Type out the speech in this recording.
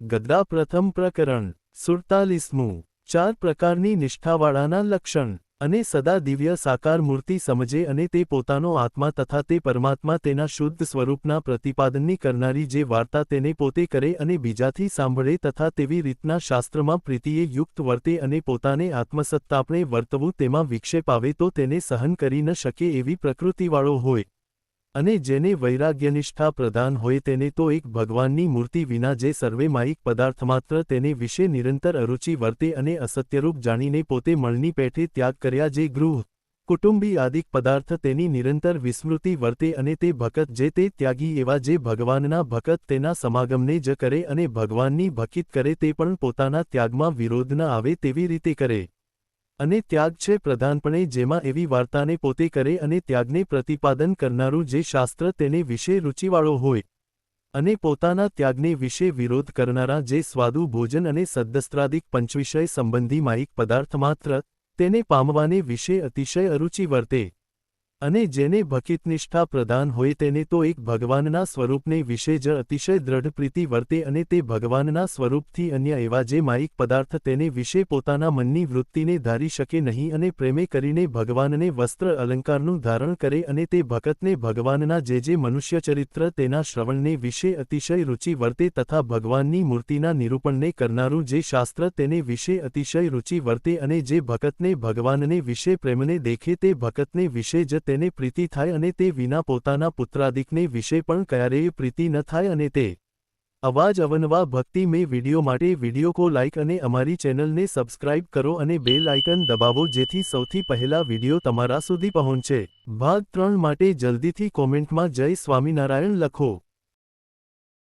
ગદ્દા પ્રથમ પ્રકરણ 47મું 4 પ્રકારની નિષ્ઠાવાળાના લક્ષણ અને સદા દિવ્ય સાકાર મૂર્તિ સમજે અને તે પોતાનો આત્મા તથા તે પરમાત્મા તેના શુદ્ધ સ્વરૂપના પ્રતિપાદનની કરનારી જે વાર્તા તેને પોતે કરે અને બીજાથી સાંભળે તથા તેવી રીતના શાસ્ત્રમાં પ્રીતિએ યુક્ત વર્તે અને પોતાને આત્મસત્તાપણે વર્તવું તેમાં વિક્ષેપ આવે તો તેને સહન કરી ન શકે એવી પ્રકૃતિવાળો હોય અને જેને વૈરાગ્યનિષ્ઠા પ્રધાન હોય તેને તો એક ભગવાનની મૂર્તિ વિના જે સર્વે માયિક પદાર્થમાત્ર તેને વિશે નિરંતર અરુચિ વર્તે અને અસત્યરૂપ જાણીને પોતે મળની પેઠે ત્યાગ કર્યા જે ગૃહ કુટુંબી આદિક પદાર્થ તેની નિરંતર વિસ્મૃતિ વર્તે અને તે ભકત જે તે ત્યાગી એવા જે ભગવાનના ભકત તેના સમાગમને જ કરે અને ભગવાનની ભકિત કરે તે પણ પોતાના ત્યાગમાં વિરોધ ન આવે તેવી રીતે કરે અને ત્યાગ છે પ્રધાનપણે જેમાં એવી વાર્તાને પોતે કરે અને ત્યાગને પ્રતિપાદન કરનારું જે શાસ્ત્ર તેને વિશે રુચિવાળો હોય અને પોતાના ત્યાગને વિશે વિરોધ કરનારા જે સ્વાદુ ભોજન અને સદ્વસ્ત્રાદિક પંચવિષય સંબંધી માયિક પદાર્થ માત્ર તેને પામવાને વિશે અતિશય અરુચિ વર્તે અને જેને ભકિતનિષ્ઠા પ્રધાન હોય તેને તો એક ભગવાનના સ્વરૂપને વિશે જ અતિશય દ્રઢ પ્રીતિ વર્તે અને તે ભગવાનના સ્વરૂપથી અન્ય એવા જે માયિક પદાર્થ તેને વિશે પોતાના મનની વૃત્તિને ધારી શકે નહીં અને પ્રેમે કરીને ભગવાનને વસ્ત્ર અલંકારનું ધારણ કરે અને તે ભકતને ભગવાનના જે મનુષ્ય ચરિત્ર તેના શ્રવણને વિશે અતિશય રુચિ વર્તે તથા ભગવાનની મૂર્તિના નિરૂપણને કરનારું જે શાસ્ત્ર તેને વિશે અતિશય રુચિ વર્તે અને જે ભકતને ભગવાનને વિશે પ્રેમને દેખે તે ભકતને વિશે જ તેને પ્રીતિ થાય અને તે વિના પોતાના પુત્રાદિકને વિશે પણ ક્યારેય પ્રીતિ ન થાય અને તે અવાજ અવનવા ભક્તિ મેં વિડિયો માટે વિડિયો કો લાઇક અને અમારી ચેનલને સબસ્ક્રાઇબ કરો અને બેલ આઇકન દબાવો જેથી સૌથી પહેલા વિડિયો તમારા સુધી પહોંચે. ભાગ 3 માટે જલ્દીથી કોમેન્ટમાં જય સ્વામિનારાયણ લખો.